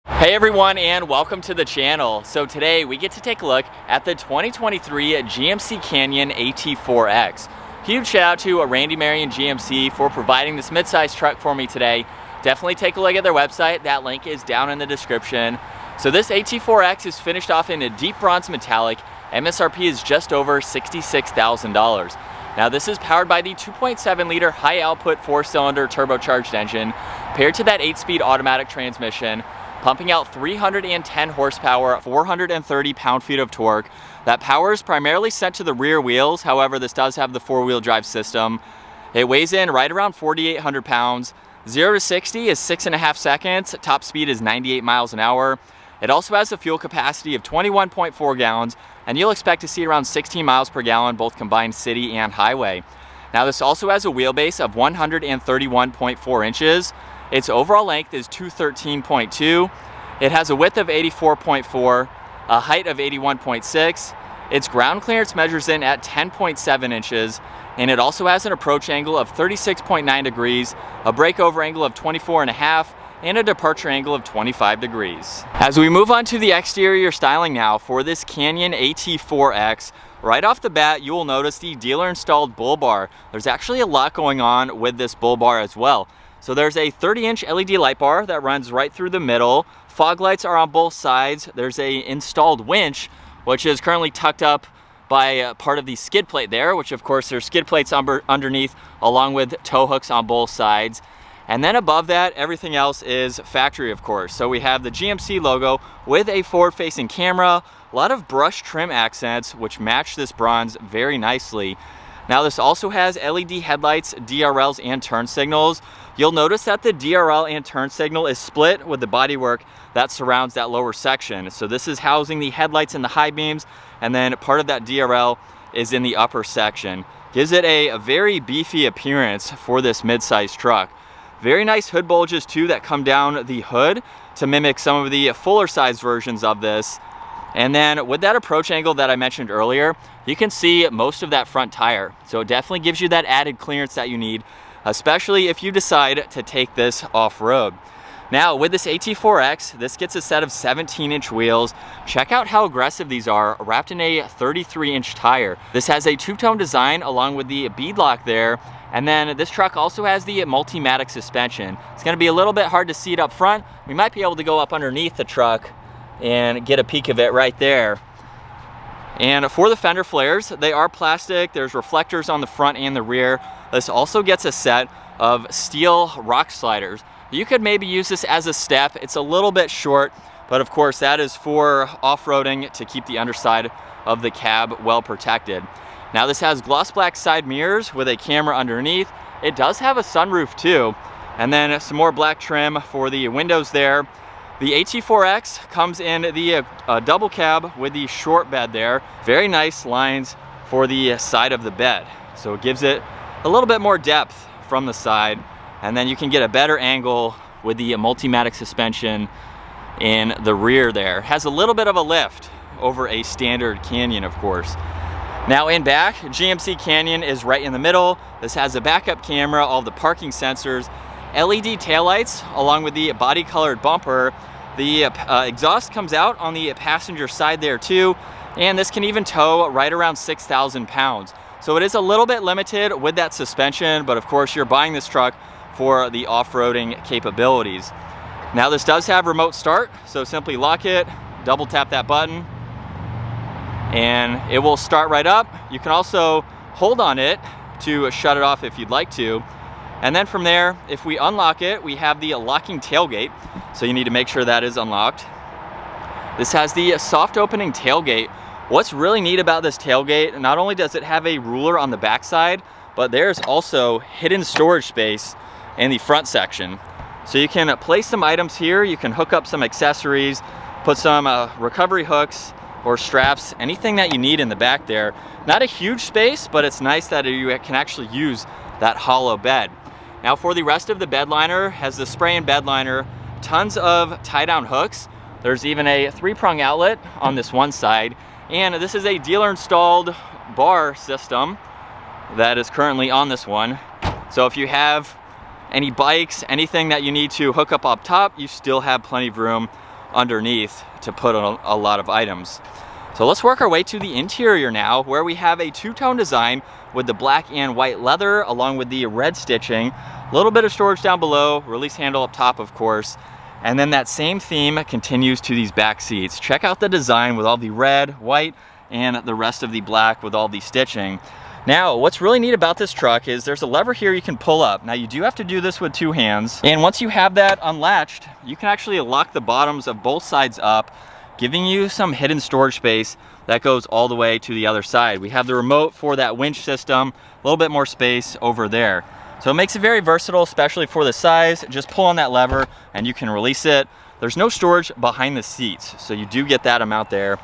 Hey everyone, and welcome to the channel. So today we get to take a look at the 2023 GMC Canyon AT4X. Huge shout out to Randy Marion GMC for providing this midsize truck for me today. Definitely take a look at their website. That link is down in the description. So this AT4X is finished off in a deep bronze metallic. MSRP is just over $66,000. Now this is powered by the 2.7 liter high output 4-cylinder turbocharged engine paired to that 8-speed automatic transmission, pumping out 310 horsepower, 430 pound-feet of torque. That power is primarily sent to the rear wheels. However, this does have the 4-wheel drive system. It weighs in right around 4,800 pounds. 0 to 60 is 6.5 seconds. Top speed is 98 miles an hour. It also has a fuel capacity of 21.4 gallons, and you'll expect to see around 16 miles per gallon, both combined city and highway. Now this also has a wheelbase of 131.4 inches. Its overall length is 213.2. It has a width of 84.4, a height of 81.6. Its ground clearance measures in at 10.7 inches, and it also has an approach angle of 36.9 degrees, a breakover angle of 24.5, and a departure angle of 25 degrees. As we move on to the exterior styling now for this Canyon AT4X, right off the bat, you will notice the dealer installed bull bar. There's actually a lot going on with this bull bar as well. So there's a 30-inch LED light bar that runs right through the middle. Fog lights are on both sides. There's a installed winch, which is currently tucked up by part of the skid plate there, which of course there's skid plates underneath along with tow hooks on both sides. And then above that, everything else is factory, of course. So we have the GMC logo with a forward-facing camera, a lot of brush trim accents, which match this bronze very nicely. Now this also has LED headlights, DRLs, and turn signals. You'll notice that the DRL and turn signal is split with the bodywork that surrounds that lower section. So this is housing the headlights and the high beams, and then part of that DRL is in the upper section. Gives it a very beefy appearance for this mid-size truck. Very nice hood bulges too that come down the hood to mimic some of the fuller size versions of this. And then with that approach angle that I mentioned earlier, you can see most of that front tire. So it definitely gives you that added clearance that you need, especially if you decide to take this off-road. Now with this AT4X, this gets a set of 17-inch wheels. Check out how aggressive these are, wrapped in a 33-inch tire. This has a two-tone design along with the beadlock there. And then this truck also has the Multimatic suspension. It's gonna be a little bit hard to see it up front. We might be able to go up underneath the truck and get a peek of it right there. And for the fender flares, they are plastic. There's reflectors on the front and the rear. This also gets a set of steel rock sliders. You could maybe use this as a step. It's a little bit short, but of course that is for off-roading to keep the underside of the cab well protected. Now this has gloss black side mirrors with a camera underneath. It does have a sunroof too. And then some more black trim for the windows there. The AT4X comes in the double cab with the short bed there. Very nice lines for the side of the bed. So it gives it a little bit more depth from the side. And then you can get a better angle with the Multimatic suspension in the rear there. Has a little bit of a lift over a standard Canyon, of course. Now in back, GMC Canyon is right in the middle. This has a backup camera, all the parking sensors, LED taillights, along with the body colored bumper. The exhaust comes out on the passenger side there too, and this can even tow right around 6,000 pounds. So it is a little bit limited with that suspension, but of course you're buying this truck for the off-roading capabilities. Now this does have remote start, so simply lock it, double tap that button, and it will start right up. You can also hold on it to shut it off if you'd like to. And then from there, if we unlock it, we have the locking tailgate. So you need to make sure that is unlocked. This has the soft opening tailgate. What's really neat about this tailgate, not only does it have a ruler on the backside, but there's also hidden storage space in the front section. So you can place some items here. You can hook up some accessories, put some recovery hooks, or straps, anything that you need in the back there. Not a huge space, but it's nice that you can actually use that hollow bed. Now for the rest of the bed liner, has the spray and bed liner, tons of tie down hooks. There's even a 3-prong outlet on this one side, and this is a dealer installed bar system that is currently on this one. So if you have any bikes, anything that you need to hook up top, you still have plenty of room underneath to put on a lot of items. So let's work our way to the interior now, where we have a two-tone design with the black and white leather along with the red stitching. A little bit of storage down below, release handle up top of course. And then that same theme continues to these back seats. Check out the design with all the red, white, and the rest of the black with all the stitching. Now, what's really neat about this truck is there's a lever here you can pull up. Now, you do have to do this with 2 hands. And once you have that unlatched, you can actually lock the bottoms of both sides up, giving you some hidden storage space that goes all the way to the other side. We have the remote for that winch system, a little bit more space over there. So it makes it very versatile, especially for the size. Just pull on that lever and you can release it. There's no storage behind the seats, so you do get that amount there.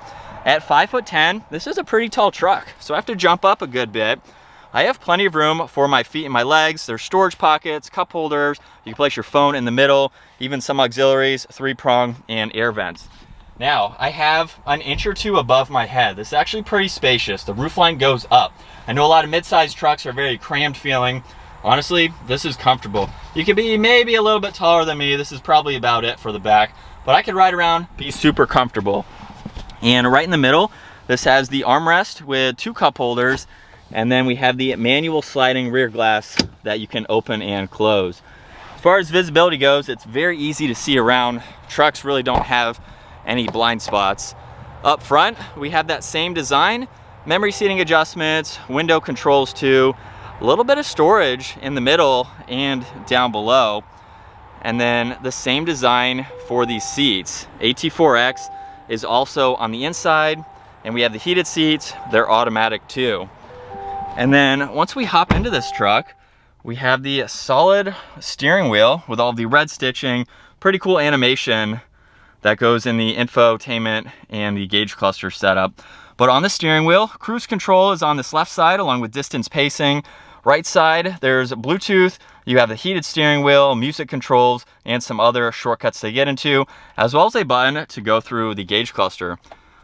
At 5'10", this is a pretty tall truck, so I have to jump up a good bit. I have plenty of room for my feet and my legs. There's storage pockets, cup holders. You can place your phone in the middle, even some auxiliaries, 3-prong, and air vents. Now, I have an inch or two above my head. This is actually pretty spacious. The roofline goes up. I know a lot of mid-sized trucks are very crammed feeling. Honestly, this is comfortable. You could be maybe a little bit taller than me. This is probably about it for the back, but I could ride around, be super comfortable. And right in the middle, this has the armrest with 2 cup holders, and then we have the manual sliding rear glass that you can open and close. As far as visibility goes, it's very easy to see around. Trucks really don't have any blind spots. Up front, we have that same design, memory seating adjustments, window controls too, a little bit of storage in the middle and down below, and then the same design for these seats. AT4X is also on the inside, and we have the heated seats. They're automatic too. And then once we hop into this truck, we have the solid steering wheel with all the red stitching, pretty cool animation that goes in the infotainment and the gauge cluster setup. But on the steering wheel, cruise control is on this left side along with distance pacing. Right side, there's Bluetooth. You have the heated steering wheel, music controls, and some other shortcuts to get into, as well as a button to go through the gauge cluster.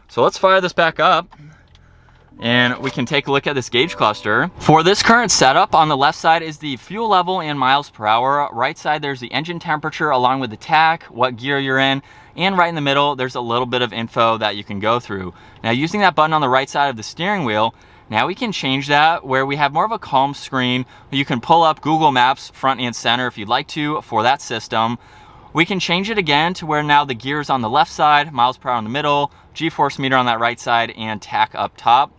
So let's fire this back up and we can take a look at this gauge cluster. For this current setup, on the left side is the fuel level and miles per hour. Right side, there's the engine temperature along with the tach, what gear you're in, and right in the middle, there's a little bit of info that you can go through. Now, using that button on the right side of the steering wheel, now we can change that where we have more of a calm screen. You can pull up Google Maps front and center if you'd like to for that system. We can change it again to where now the gear is on the left side, miles per hour in the middle, G-force meter on that right side, and tach up top.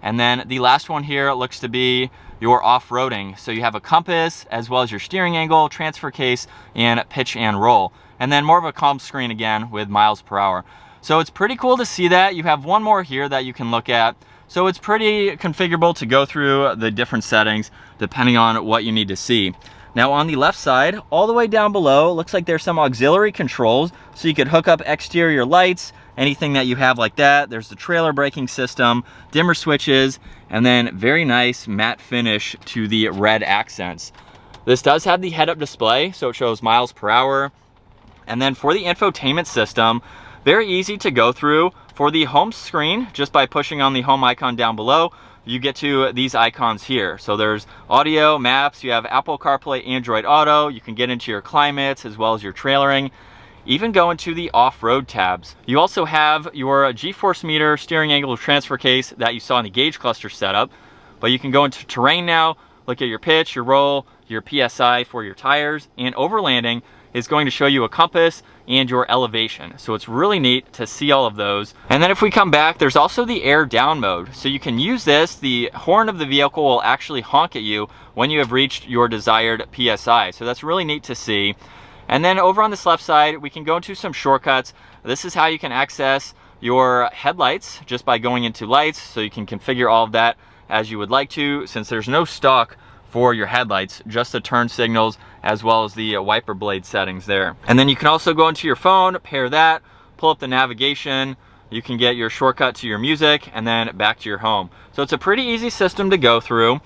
And then the last one here looks to be your off-roading. So you have a compass as well as your steering angle, transfer case, and pitch and roll. And then more of a calm screen again with miles per hour. So it's pretty cool to see that. You have one more here that you can look at. So it's pretty configurable to go through the different settings depending on what you need to see. Now on the left side, all the way down below, looks like there's some auxiliary controls. So you could hook up exterior lights, anything that you have like that. There's the trailer braking system, dimmer switches, and then very nice matte finish to the red accents. This does have the head-up display, so it shows miles per hour. And then for the infotainment system, very easy to go through. For the home screen, just by pushing on the home icon down below, you get to these icons here. So there's audio, maps, you have Apple CarPlay, Android Auto, you can get into your climates as well as your trailering, even go into the off-road tabs. You also have your G-force meter, steering angle, transfer case that you saw in the gauge cluster setup, but you can go into terrain now, look at your pitch, your roll, your PSI for your tires, and overlanding is going to show you a compass and your elevation. So it's really neat to see all of those. And then if we come back, there's also the air down mode. So you can use this, the horn of the vehicle will actually honk at you when you have reached your desired PSI. So that's really neat to see. And then over on this left side, we can go into some shortcuts. This is how you can access your headlights just by going into lights. So you can configure all of that as you would like to, since there's no stock for your headlights, just the turn signals as well as the wiper blade settings there. And then you can also go into your phone, pair that, pull up the navigation, you can get your shortcut to your music and then back to your home. So it's a pretty easy system to go through.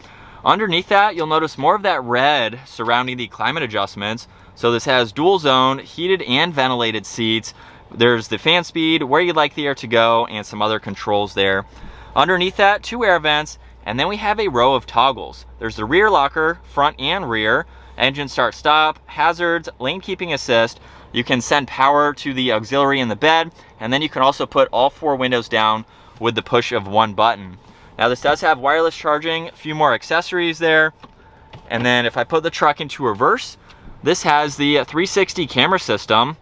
Underneath that, you'll notice more of that red surrounding the climate adjustments. So this has dual zone, heated and ventilated seats. There's the fan speed, where you'd like the air to go, and some other controls there. Underneath that, 2 air vents, and then we have a row of toggles. There's the rear locker, front and rear, engine start stop, hazards, lane keeping assist. You can send power to the auxiliary in the bed, and then you can also put all 4 windows down with the push of 1 button. Now this does have wireless charging, a few more accessories there. And then if I put the truck into reverse, this has the 360 camera system.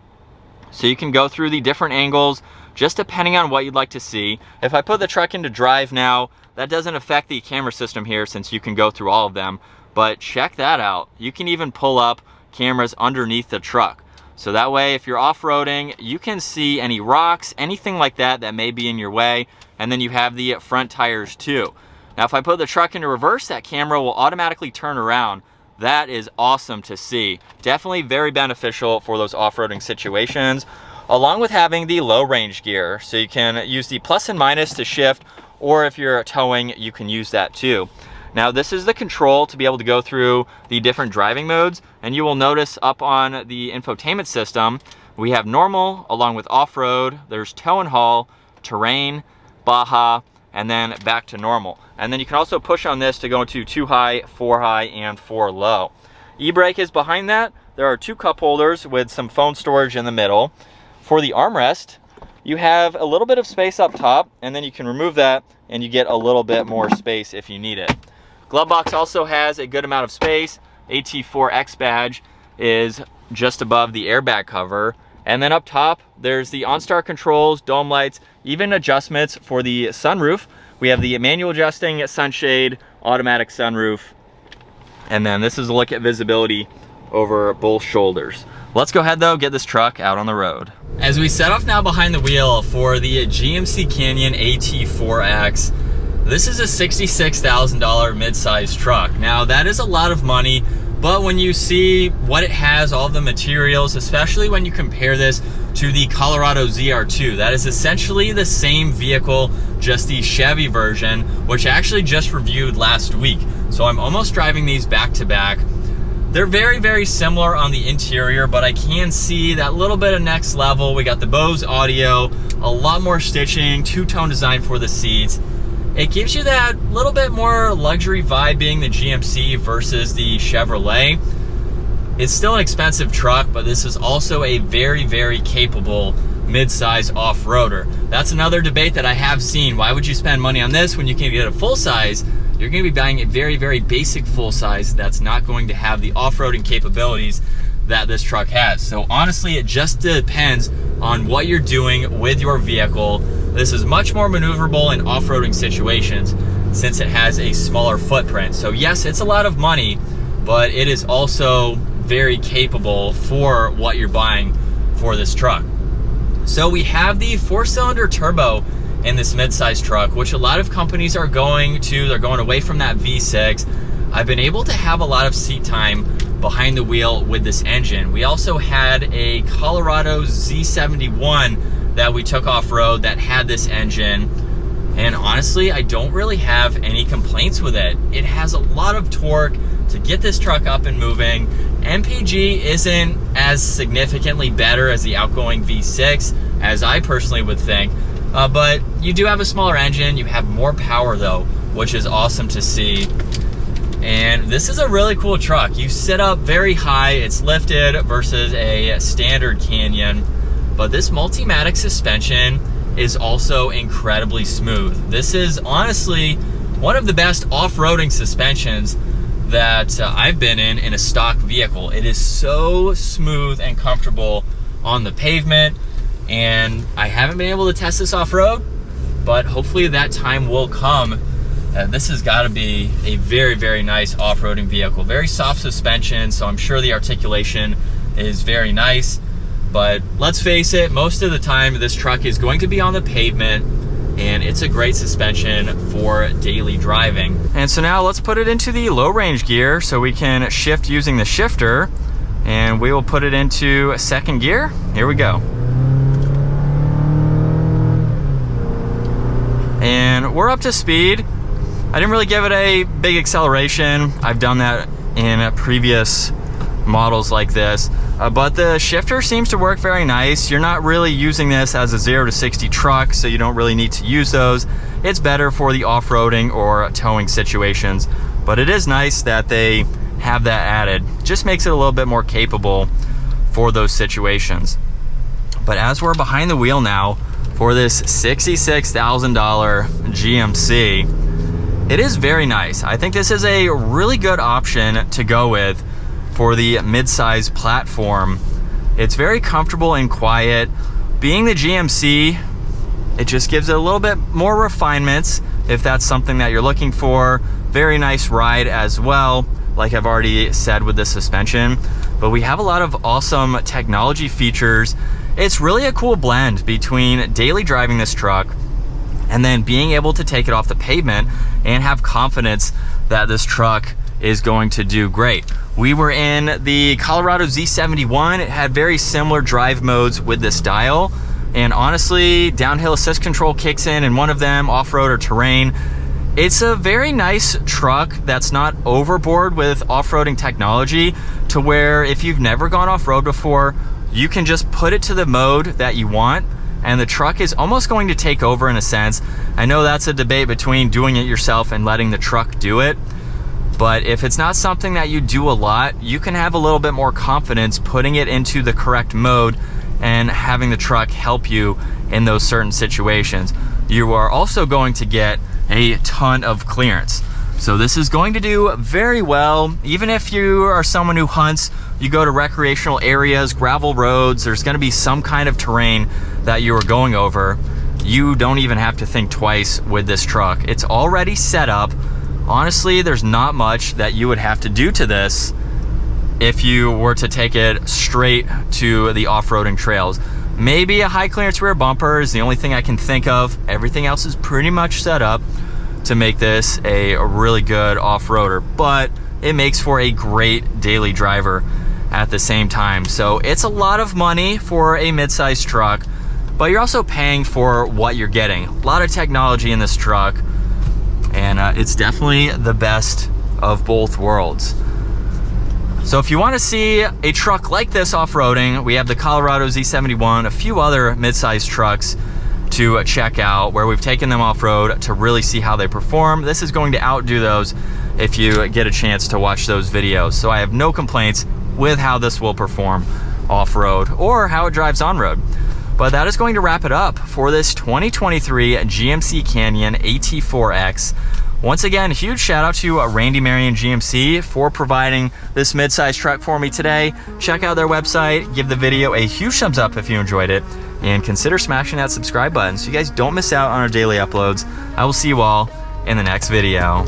So you can go through the different angles, just depending on what you'd like to see. If I put the truck into drive now, that doesn't affect the camera system here since you can go through all of them. But check that out. You can even pull up cameras underneath the truck. So that way, if you're off-roading, you can see any rocks, anything like that that may be in your way. And then you have the front tires too. Now, if I put the truck into reverse, that camera will automatically turn around. That is awesome to see. Definitely very beneficial for those off-roading situations, along with having the low range gear. So you can use the plus and minus to shift, or if you're towing, you can use that too. Now this is the control to be able to go through the different driving modes, and you will notice up on the infotainment system, we have normal along with off-road, there's tow and haul, terrain, Baja, and then back to normal. And then you can also push on this to go into 2 high, 4 high, and 4 low. E-brake is behind that. There are 2 cup holders with some phone storage in the middle. For the armrest, you have a little bit of space up top, and then you can remove that and you get a little bit more space if you need it. Glove box also has a good amount of space. AT4X badge is just above the airbag cover. And then up top, there's the OnStar controls, dome lights, even adjustments for the sunroof. We have the manual adjusting sunshade, automatic sunroof. And then this is a look at visibility over both shoulders. Let's go ahead though, get this truck out on the road. As we set off now behind the wheel for the GMC Canyon AT4X, this is a $66,000 mid-size truck. Now that is a lot of money, but when you see what it has, all the materials, especially when you compare this to the Colorado ZR2, that is essentially the same vehicle, just the Chevy version, which I actually just reviewed last week. So I'm almost driving these back to back. They're very, very similar on the interior, but I can see that little bit of next level. We got the Bose audio, a lot more stitching, 2-tone design for the seats. It gives you that little bit more luxury vibe being the GMC versus the Chevrolet. It's still an expensive truck, but this is also a very, very capable mid-size off-roader. That's another debate that I have seen. Why would you spend money on this when you can get a full-size? You're going to be buying a very, very basic full-size that's not going to have the off-roading capabilities that this truck has. So honestly, it just depends on what you're doing with your vehicle. This is much more maneuverable in off-roading situations since it has a smaller footprint. So yes, it's a lot of money, but it is also very capable for what you're buying for this truck. So we have the 4-cylinder turbo in this mid-size truck, which a lot of companies are going to. They're going away from that V6. I've been able to have a lot of seat time behind the wheel with this engine. We also had a Colorado Z71 that we took off-road that had this engine, and honestly, I don't really have any complaints with it. It has a lot of torque to get this truck up and moving. MPG isn't as significantly better as the outgoing V6, as I personally would think, but you do have a smaller engine. You have more power though, which is awesome to see. And this is a really cool truck. You sit up very high, it's lifted versus a standard Canyon, but this Multimatic suspension is also incredibly smooth. This is honestly one of the best off-roading suspensions that I've been in a stock vehicle. It is so smooth and comfortable on the pavement, and I haven't been able to test this off-road, but hopefully that time will come. This has got to be a very, very nice off-roading vehicle. Very soft suspension, so I'm sure the articulation is very nice. But let's face it, most of the time this truck is going to be on the pavement, and it's a great suspension for daily driving. And so now let's put it into the low range gear so we can shift using the shifter, and we will put it into a second gear. Here we go. And we're up to speed. I didn't really give it a big acceleration. I've done that in previous models like this, but the shifter seems to work very nice. You're not really using this as a 0 to 60 truck, so you don't really need to use those. It's better for the off-roading or towing situations, but it is nice that they have that added. Just makes it a little bit more capable for those situations. But as we're behind the wheel now for this $66,000 GMC, it is very nice. I think this is a really good option to go with for the mid-size platform. It's very comfortable and quiet. Being the GMC, it just gives it a little bit more refinements if that's something that you're looking for. Very nice ride as well, like I've already said with the suspension. But we have a lot of awesome technology features. It's really a cool blend between daily driving this truck and then being able to take it off the pavement and have confidence that this truck is going to do great. We were in the Colorado Z71. It had very similar drive modes with this dial. And honestly, downhill assist control kicks in one of them, off-road or terrain. It's a very nice truck that's not overboard with off-roading technology, to where if you've never gone off-road before, you can just put it to the mode that you want and the truck is almost going to take over in a sense. I know that's a debate between doing it yourself and letting the truck do it. But if it's not something that you do a lot, you can have a little bit more confidence putting it into the correct mode and having the truck help you in those certain situations. You are also going to get a ton of clearance. So this is going to do very well. Even if you are someone who hunts, you go to recreational areas, gravel roads, there's gonna be some kind of terrain that you are going over. You don't even have to think twice with this truck. It's already set up. Honestly, there's not much that you would have to do to this if you were to take it straight to the off-roading trails. Maybe a high clearance rear bumper is the only thing I can think of. Everything else is pretty much set up to make this a really good off-roader, but it makes for a great daily driver at the same time. So it's a lot of money for a mid-size truck, but you're also paying for what you're getting. A lot of technology in this truck, and it's definitely the best of both worlds. So if you want to see a truck like this off-roading, we have the Colorado Z71, a few other mid-sized trucks to check out where we've taken them off-road to really see how they perform. This is going to outdo those if you get a chance to watch those videos. So I have no complaints with how this will perform off-road or how it drives on-road. But that is going to wrap it up for this 2023 GMC Canyon AT4X. Once again, huge shout out to Randy Marion GMC for providing this mid-size truck for me today. Check out their website, give the video a huge thumbs up if you enjoyed it, and consider smashing that subscribe button so you guys don't miss out on our daily uploads. I will see you all in the next video.